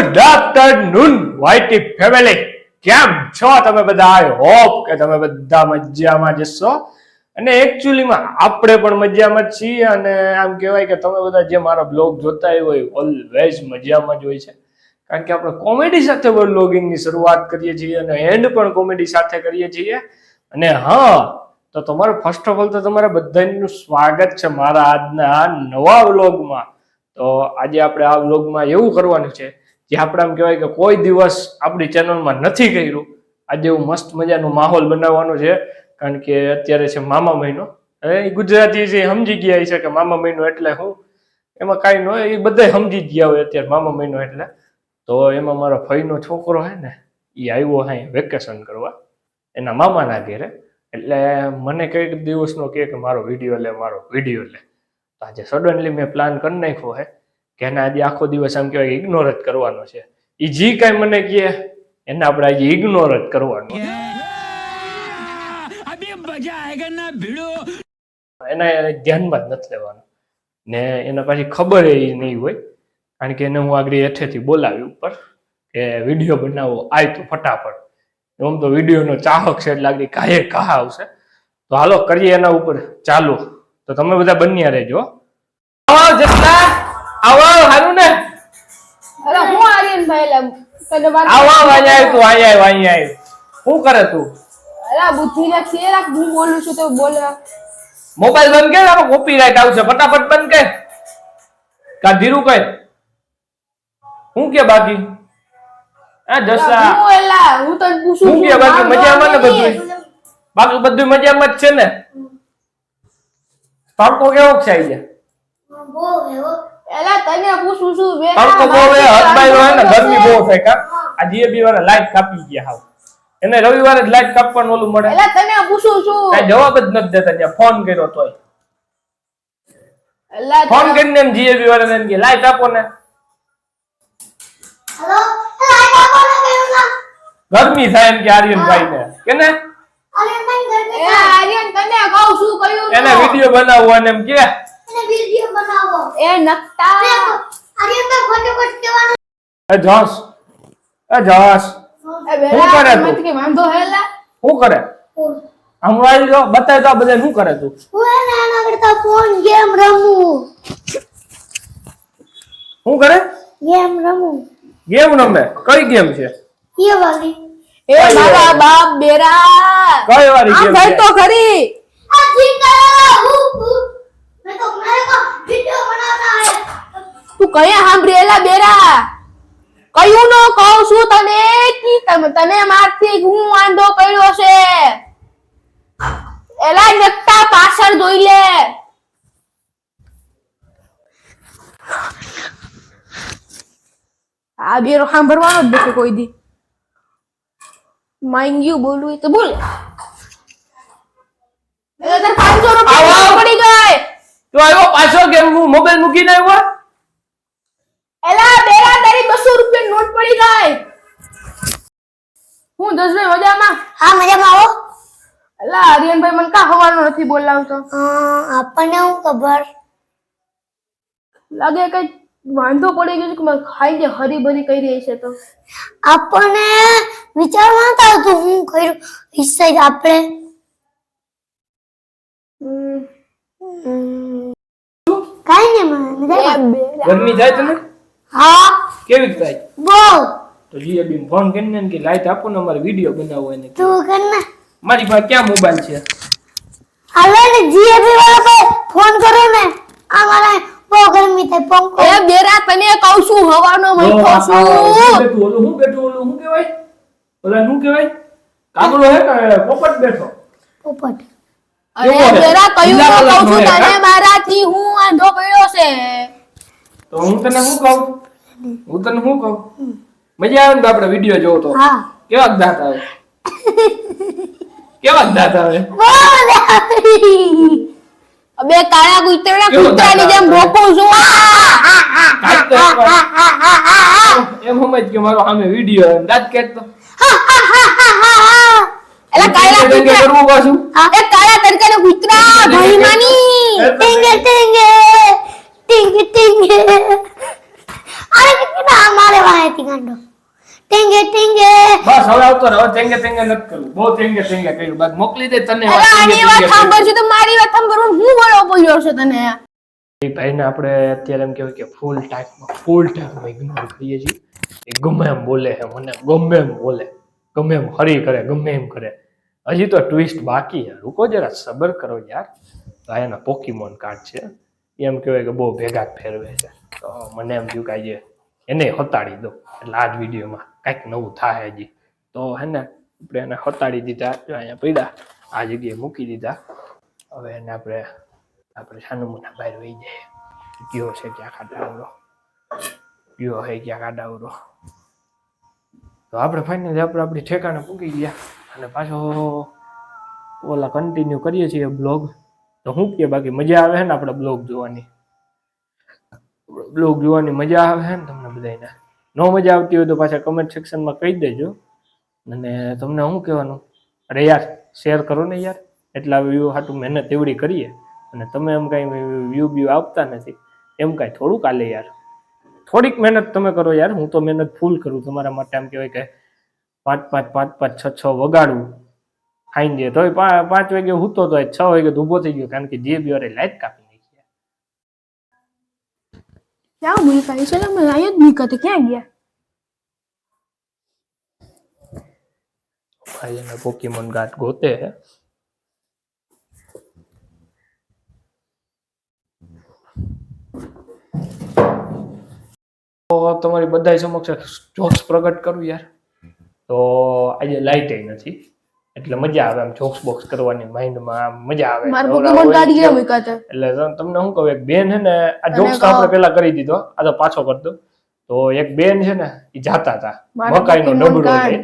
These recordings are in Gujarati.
ગુડ આફ્ટરનૂન વાયટી ફેમિલી, કેમ છો તમે બધા? આઈ હોપ કે તમે બધા મજામાં જશો. અને એકચ્યુઅલીમાં આપણે પણ મજામાં જ છીએ. અને આમ કહેવાય કે તમે બધા જે મારા બ્લોગ જોતા હોય ઓલવેઝ મજામાં જ હોય છે, કારણ કે આપણે કોમેડી સાથે બ્લોગિંગની શરૂઆત કરીએ છીએ અને એન્ડ પણ કોમેડી સાથે કરીએ છીએ. અને હા, તો તમારું ફર્સ્ટ ઓફ ઓલ તો તમારા બધાનું સ્વાગત છે મારા આજના નવા વ્લોગમાં. તો આજે આપણે આ વ્લોગમાં એવું કરવાનું છે જે આપણે આમ કહેવાય કે કોઈ દિવસ આપણી ચેનલમાં નથી કર્યું. આજે એવું મસ્ત મજાનો માહોલ બનાવવાનો છે, કારણ કે અત્યારે છે મામા મહિનો. હવે ગુજરાતી જે સમજી ગયા છે કે મામા મહિનો એટલે શું, એમાં કાંઈ ન હોય, એ બધા સમજી જ ગયા હોય અત્યારે મામા મહિનો એટલે. તો એમાં મારો ફઈનો છોકરો છે ને, એ આવ્યો હે વેકેશન કરવા એના મામાના ઘેરે. એટલે મને કઈક દિવસનો કહે કે મારો વિડીયો લે. તો આજે સડનલી મેં પ્લાન કરી નાખ્યો છે કે એને આજે આખો દિવસ આમ કહેવાય ઇગ્નોર જ કરવાનો છે. એ જી કાંઈ મને કહે એને આપણે આજે ઇગ્નોર જ કરવાનો. એના ધ્યાનમાં જ નથી લેવાનું ને એને પાછી ખબર એ નહીં હોય, કારણ કે એને હું આગળ હેઠેથી બોલાવી ઉપર કે વિડીયો બનાવો આય તો ફટાફટ. એમ તો વિડીયોનો ચાહક છે એટલે આગળ કાંઈ કહા આવશે. તો હાલો કરીએ એના ઉપર ચાલુ. તો તમે બધા બન્યા રહેજો. હારું ને? અરે હું આર્યનભાઈ શું કરે તું? અરે બુદ્ધિ નથી, હું બોલું છું તો બોલ. મોબાઈલ બંધ કર, આમાં કોપીરાઈટ આવશે. ફટાફટ બંધ કર. કા ધીરું કર. હું કે બાકી હું તને પૂછું હું કે બાકી મજામાં ને બધું? બાકી બધું મજામાં જ છે ને? તડકો કેવો છે આજે? એલા તને પૂછું છું બે તડકો બહુ હે, હદબાઈનો હે ને, ગરમી બહુ થાય. કા આ જીએબી વાળા લાઈટ કાપી ગયા હાવ. એને રવિવારે જ લાઈટ કાપવાનું ઓલું મળે. એલા તને પૂછું છું, કઈ જવાબ જ નથી દેતા. ત્યાં ફોન કર્યો તોય એલા ફોન કરીને એમ જીએબી વાળાને એમ કે લાઈટ આપો ને. હેલો, લાઈટ આપો ને. ગરમી થાય એમ કે આર્યનભાઈ ને કે ને આર્યન તને કહું છું કયું એને વિડિયો બનાવવો અને એમ કે એને વિડિયો બનાવો. એ નકટા આર્યનભાઈ ફટાફટ કહેવાનું. એ જોસ શું કરે તું? મત કે વાંધો હેલા શું કરે? હમણાં જો બતાય તો બધા શું કરે તું? હું એને આના કરતા ફોન ગેમ રમું. શું કરે? ગેમ રમું. ગેમ રમે? કઈ ગેમ છે? એ વાલી. એ મારા બાપ બેરા કઈ વાળી આમ ગેમ ભાઈ છે? તો ખરી આ જીંગા મેરે કો વિડિયો બનાવના હે. તું કયા સાંભળેલા બેરા કયું નો કહું છું તને કે તને મારથી હું વાંધો પડ્યો છે. એલા નકટા પાછળ જોઈ લે. આ બેરો સાંભળવાનો જ નથી કોઈ દી. માંગ્યું બોલવું તો બોલ. એટલે તાર 500 રૂપિયા પડી ગઈ. તું આવ્યો પાછો ગેમ મોબાઈલ મૂકીને આવ્યો? એલા બેરા તારી 200 રૂપિયા નોટ પડી ગઈ. હું દસભાઈ મજામાં? હા મજામાં આવો. એલા આર્યનભાઈ મને કા હવાનો નથી બોલાવતો? આપણને હું ખબર લાગે કઈ વાંધો પડી ગયો છે કે મારે ખાઈ જે હરીભરી કરી રહી છે. તો આપણને વિચારવા નતા આવતું હું કર્યું હિસ્સા આપણે કાઈ ને મને ગરમી થાય તને? હા કેવી થાય? બહુ. તો જીએબી ફોન કરીને કે લાઈટ આપો ને, અમારે વિડિયો બનાવવો એને. તું કર ને. મારી પાસે ક્યાં મોબાઈલ છે? હાલો ને જીએબી વાળા પર ફોન કરો ને. અમારે બહુ ગરમી થાય પંખો. એ બેરા તને કહું છું હવાનો મહિનો છું. ઓલું શું કહેવાય? ઓલા શું કહેવાય? કાગડો હે કે પોપટ બેઠો? પોપટ. અરે બેરા કયું નો કહું છું તને મારાથી હું વાંધો પડ્યો છે. તો હું તને શું કહું? મજા આવે ને આપણે વિડિયો જોવો તો? હા. કેવા દાંત આવે? કેવા દાંત આવે? અબે કાળા કૂતરાની જેમ ભોકું છું. એમ સમજ કે મારો સામે વિડિયો દાંત કેટતો. એલા કાળા કૂતરા કરવું પાછું? એ કાળા તડકાના કૂતરા ભઈમાની ટિંગે ટિંગે ટિંગે ટિંગે. અરે કેટલા અમારે વાહે હાથી ગાંડો ટેંગે ટેંગે બસ હવે આવતો રહો તેંગે તેંગે નથી કરવું બહુ તેંગે તેંગે કર્યું બાદ મોકલી દે તને અરે આની વાત સાંભળજો તો મારી વાત સાંભળો હું બોલો બોલ્યો છે તને એ ભાઈને આપણે અત્યારે એમ કહેવાય કે ફૂલ ટાઈમમાં ઇગ્નોર કરીએ છીએ એ ગમે એમ બોલે છે મને ગમે એમ બોલે ગમે એમ હરી કરે ગમે એમ કરે હજી તો ટ્વિસ્ટ બાકી છે રૂકો જરા સબર કરો યાર તો આ એના પોકીમોન કાર્ડ છે એમ કહેવાય કે બહુ ભેગા જ ફેરવે છે તો મને એમ થયું કે આજે એને હતાડી દો એટલે આ જ વિડીયોમાં કાંઈક નવું થાય હજી તો હે ને આપણે એને હતાડી દીધા જો અહીંયા પડ્યા આ જગ્યાએ મૂકી દીધા હવે એને આપણે સાનું મોટા બહાર વહી જાય ગયો છે ક્યાં કાઢાવરો ગયો હે ક્યાં કાઢાવરો તો આપણે ફાઇનલી આપણી ઠેકાણે પૂકી ગયા અને પાછો ઓલા કન્ટિન્યુ કરીએ છીએ બ્લોગ તો હું કે બાકી મજા આવે છે ને આપણે બ્લોગ જોવાની મજા આવે છે ને તમને બધાને ન મજા આવતી હોય તો પાછા કમેન્ટ સેક્શનમાં કહી દેજો અને તમને શું કહેવાનું અરે યાર શેર કરો ને યાર એટલા વ્યૂ હાટું મહેનત એવડી કરીએ અને તમે એમ કાંઈ વ્યૂ આપતા નથી એમ કાંઈ થોડુંક આલે યાર થોડીક મહેનત તમે કરો યાર હું તો મહેનત ફૂલ કરું તમારા માટે આમ કહેવાય કે 5 6 વગાડું ખાઈ દે તોય 5 વાગે હૂતો તો 6 વાગે ઊભો થઈ ગયો કારણ કે જે બી વારે લાઈટ કાપી નાખી ક્યાં મૂકા છે ને મેં અહીંયા જ મૂકા તો ક્યાં ગયા ભાઈ એને પોકીમોન કાર્ડ ગોતે હે તો તમારી બધા સમક્ષ જોક્સ પ્રગટ કરું યાર તો આજે લાઈટ નથી એટલે મજા આવે આમ જોક્સ બોક્સ કરવાની માઇન્ડમાં મજા આવે મારા પોકેમોન કાર્ડ ગયા મૂકા છે એટલે તમને શું કહું એક બેન છે ને આ જોક્સ તો આપણે પેલા કરી દીધો આ તો પાછો કરતો તો એક બેન છે ને એ જાતા હતા મકાઈનો ડબરો છે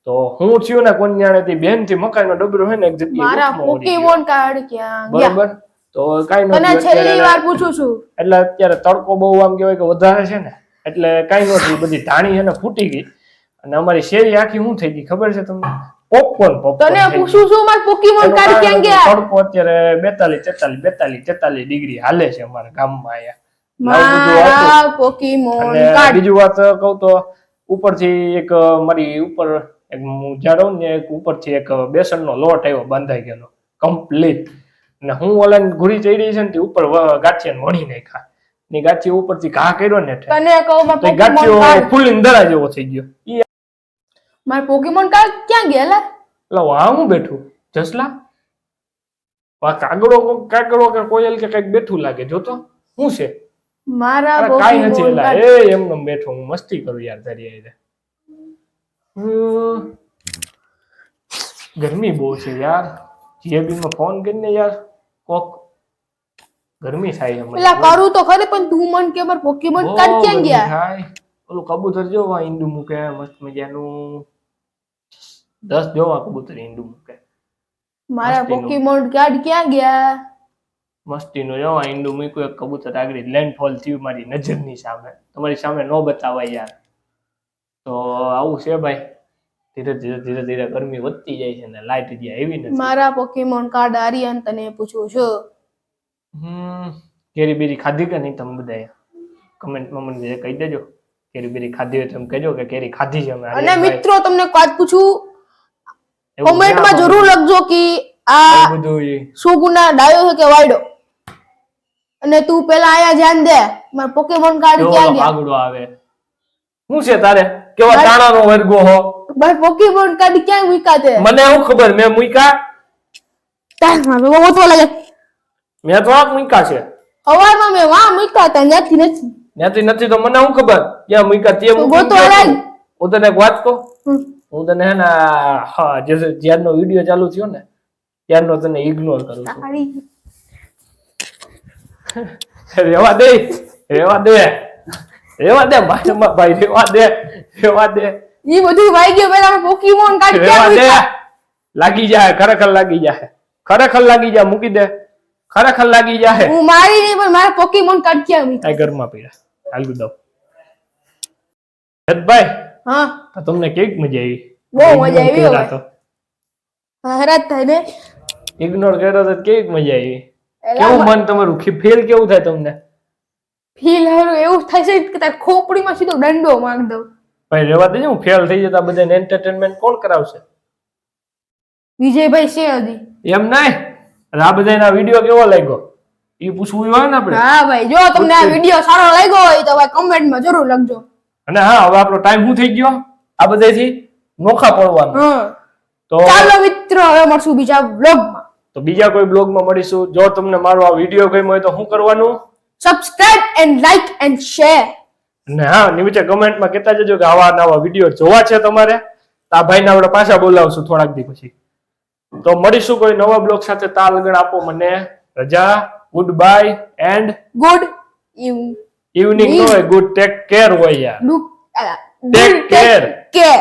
તો હું થયું ને કોણ જાણે તે બેન થી મકાઈનો ડબરો છે ને એક જગ્યાએ મારા પોકેમોન કાર્ડ ક્યાં ગયા બરાબર તો કાઈ તને નથી છેલ્લી વાર પૂછું છું એટલે અત્યારે તડકો બહુ આમ કહેવાય કે વધારે છે ને એટલે કાઈ નથી બધી ધાણી છે ને ફૂટી ગઈ અને અમારી શેરી આખી શું થઈ ગઈ ખબર છે તમને પોપકોર્ન તને પૂછું છું મારા પોકેમોન કાર્ડ ક્યાં ગયા તડકો અત્યારે 42 ડિગ્રી હાલે છે અમારા ગામમાં અહીંયા મારા પોકેમોન કાર્ડ બીજું વાત કહું તો ઉપરથી એક મારી ઉપર એક જ્યાં રહું ને એક ઉપરથી એક બેસનનો લોટ આવ્યો બાંધાઈ ગયેલો કમ્પ્લીટ અને હું ઓલાને ઘૂરી ચડી છે ને તે ઉપર ગાંઠિયાને વણી નાખ્યા ની ગાંઠિયા ઉપરથી ઘા કર્યો ને તને કહું મારા પોકેમોન ગાંઠિયો કાર્ડ ફૂલ ઇંદરા જેવો થઈ ગયો મારા પોકેમોન કાર્ડ ક્યાં ગયા લા એટલે વા હું બેઠું જસલા વા કાગડો કે કોયલ કે કઈક બેઠું લાગે જોતો શું છે મારા કાઈ નથી પોકેમોન એલા કાર્ડ એમનો બેઠો હું મસ્તી કરું યાર તારી આઈને ગરમી બહુ છે યાર જીએબી માં ફોન કરીને યાર કોક ગરમી થાય છે પેલા કરું તો ખરે પણ તું મન કે મારા પોકેમોન કાર્ડ ક્યાં ગયા ઓલું કબૂતર જો વા ઈંડું મૂકે મસ્ત મજાનું 10 જોવા કબૂતર ઈંડું મૂકે મારા મસ્તીનું. પોકેમોન કાર્ડ ક્યાં ગયા મસ્તીનું જો આ ઈંડું મૂક્યું એક કબૂતર આગળ લેન્ડફોલ થયું મારી નજરની સામે તમારી સામે ન બતાવાય યાર તો આવું છે ભાઈ ધીરે ધીરે ગરમી વધતી જાય છે ને લાઈટ જ્યાં એવી નથી મારા પોકેમોન કાર્ડ આર્યન તને પૂછું છું કેરી બેરી ખાધી કે નહીં તમે બધા કમેન્ટમાં મને કહી દેજો કેરી બેરી ખાધી હોય તો એમ કહેજો કે કેરી ખાધી છે અમે અને મિત્રો તમને એક વાત પૂછું એવું કોમેન્ટમાં ના જરૂર લખજો કે આ એવું બધું સુગુના ડાયો છે કે વાયડો અને તું પેલા આયા ધ્યાન દે મારા પોકેમોન કાર્ડ ક્યાં ગયા આગળો આવે શું છે તારે કેવા તાણાનો વર્ગો હો મારા પોકેમોન કાર્ડ ક્યાં મૂક્યા છે મને શું ખબર મેં મૂક્યા તારમાં બહુ ઓછો લાગે મેં તો આ મૂક્યા છે સવારમાં મેં વાં મૂક્યા હતા ત્યાંથી નથી ત્યાંથી નથી તો મને શું ખબર ક્યાં મૂક્યા તે ગોતો અલાય. હું તને એક વાત કહું હું તને હે ને હા જ્યારનો વિડીયો ચાલુ થયો ને ત્યારનો તને ઇગ્નોર કરું છું રેવા દે ભાઈ રેવા દે ઈ બધું વાઈ ગયો પેલા પોકેમોન કાર્ડ રેવા ક્યાં દે મૂક્યા લાગી જાય ખરેખર લાગી જાય મૂકી દે ખરેખર લાગી જાય હું મારી નહીં પણ મારા પોકેમોન કાર્ડ ક્યાં મૂક્યા આ ઘરમાં પીડા હાલગું દઉં ભાઈ હા તો તમને કેવી મજા આવી બહુ મજા આવી Ignore હવે. તો હરાજ થાય ને ઇગ્નોર કર્યો તો કેવી મજા આવી એલા કેવું મન તમારું ફીલ કેવું થાય તમને ફીલ હારું એવું થાય છે કે તાર ખોપડીમાં સીધો દંડો માંગ દઉં ભાઈ રેવા દેજો, હું ફેલ થઈ જતા બધાને એન્ટરટેનમેન્ટ કોણ કરાવશે? વિજયભાઈ છે હજી. એમ નહીં, આ બધાના વિડીયો કેવો લાગ્યો એ પૂછવું હોય ને આપણે. હા ભાઈ, જો તમને આ વિડીયો સારો લાગ્યો હોય તો ભાઈ કમેન્ટમાં જરૂર લખજો. અને હા, હવે આપણો ટાઈમ શું થઈ ગયો આ બધાથી નોખા પડવાનો. હા, તો ચાલો મિત્રો, હવે મળશું બીજા વ્લોગમાં. તો બીજા કોઈ બ્લોગમાં મળીશું. જો તમને મારો આ વિડીયો ગમ્યો હોય તો શું કરવાનું? Subscribe and like and share. અને હા, નીચે કમેન્ટમાં કહેતા જજો કે આવા નવા વિડીયો જોવા છે તમારે. તો આ ભાઈને આપણે પાછા બોલાવશું થોડાક દી પછી. તો મળીશું કોઈ નવા બ્લોગ સાથે. તા લગન આપો મને રજા. Good bye and good evening નો હોય, ગુડ ટેક કેર હોય યાર. Take care.